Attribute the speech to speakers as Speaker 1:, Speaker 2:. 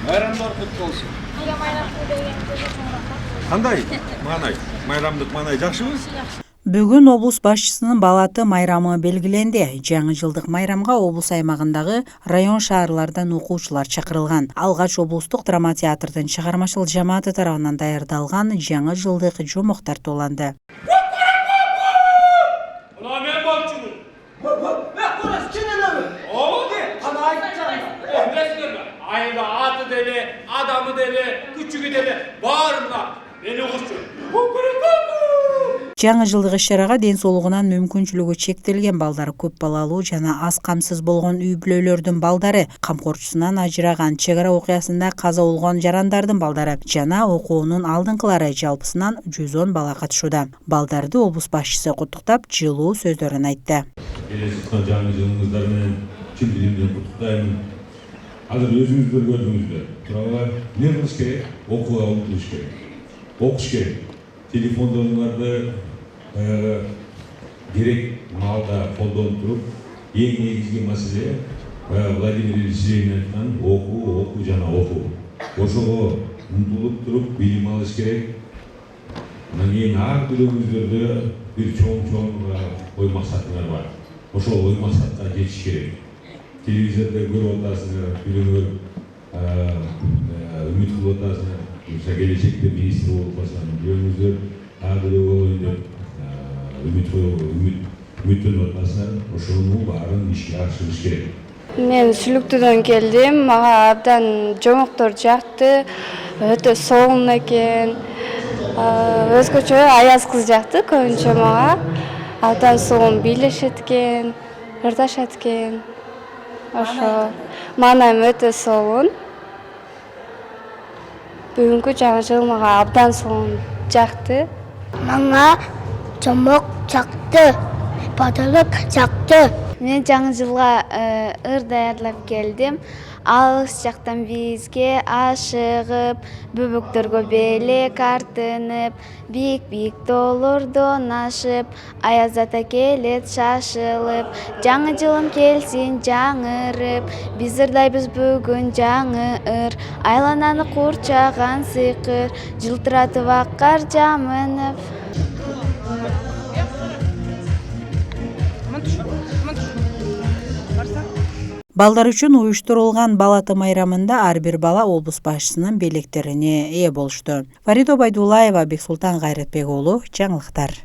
Speaker 1: Bayramlar kutlu olsun. Qanday? Manay. Bayramдык manay жакшыбы?
Speaker 2: Бүгүн облус башчысынын балаты майрамы белгиленди. Жаңы жылдык майрамга облус аймагындагы район шаарлардан окуучулар чакырылган. Алгач облустук драма театрдын чыгармачыл жамааты тарабынан даярдалган жаңы жылдык жомок тартууланды.
Speaker 3: Ayında atı deli, adamı deli, küçüğü deli, bağırma. Beni uçur.
Speaker 2: Жаңы жылдык иш-чарага ден соолугунан мүмкүнчүлүгү чектелген балдар, көп балалуу жана аз камсыз болгон үй бүлөлөрдүн балдары, камкорчусунан ажыраган, чек ара окуясында каза болгон жарандардын балдары жана окуунун алдыңкылары жалпысынан 110 бала катышууда. Балдарды облус башчысы куттуктап, жылуу сөздөрүн айтты.
Speaker 4: Жаңы жылыңыздар менен чын дилимден куттуктаймын. Азыр өзүңүздөр көрдүңүздөр. Туурабы, эмне кылыш керек? Окууга умтулуш керек. Окуш керек. Телефондоруңарды керек маалда колдонуп туруп, эң негизги маселе Владимир Ильич Ленин айткан окуу жана окуу. Ошого умтулуп туруп билим алыш керек. Анан кийин ар бирөөңүздөрдө бир чоң ой максатыңар бар. Ошол ой максатка жетиш керек. Телевизорда көрүп атасыңар, билимер үмүт кылып атасыңар. Келечекте министр болуп калсаң, бирөөңүздөр ар бирөөгө үмүттөнүп атасыңар. Ошонун баарын ишке ашырыш керек.
Speaker 5: Мен Сүлүктүүдөн келдим. Мага абдан жомоктор жакты. Өтө сонун экен. Өзгөчө аяз кыз жакты көбүнчө мага. Абдан сонун бийлешет экен, ырдашат экен. Ошо маанайым өтө сонун. Бүгүнкү жаңы жыл мага абдан сонун жакты.
Speaker 6: Мага жомок жакты, бадалык жакты.
Speaker 5: Мен жаңы жылга ыр даярдап келдим. Алыс жактан бизге ашыгып, бөбөктөргө белек артынып, бийик тоолордон ашып, аяз ата келет шашылып, жаңы жылым келсин жаңырып, биз ырдайбыз бүгүн жаңы ыр, айлананы курчаган сыйкыр, жылтыратып ак кар жамынып.
Speaker 2: Балдар үчүн уюштурулган балаты майрамында ар бир бала облус башчысынын белектерине ээ болушту. Фарида Байдуллаева, Бексултан Гайретбек уулу, жаңылыктар.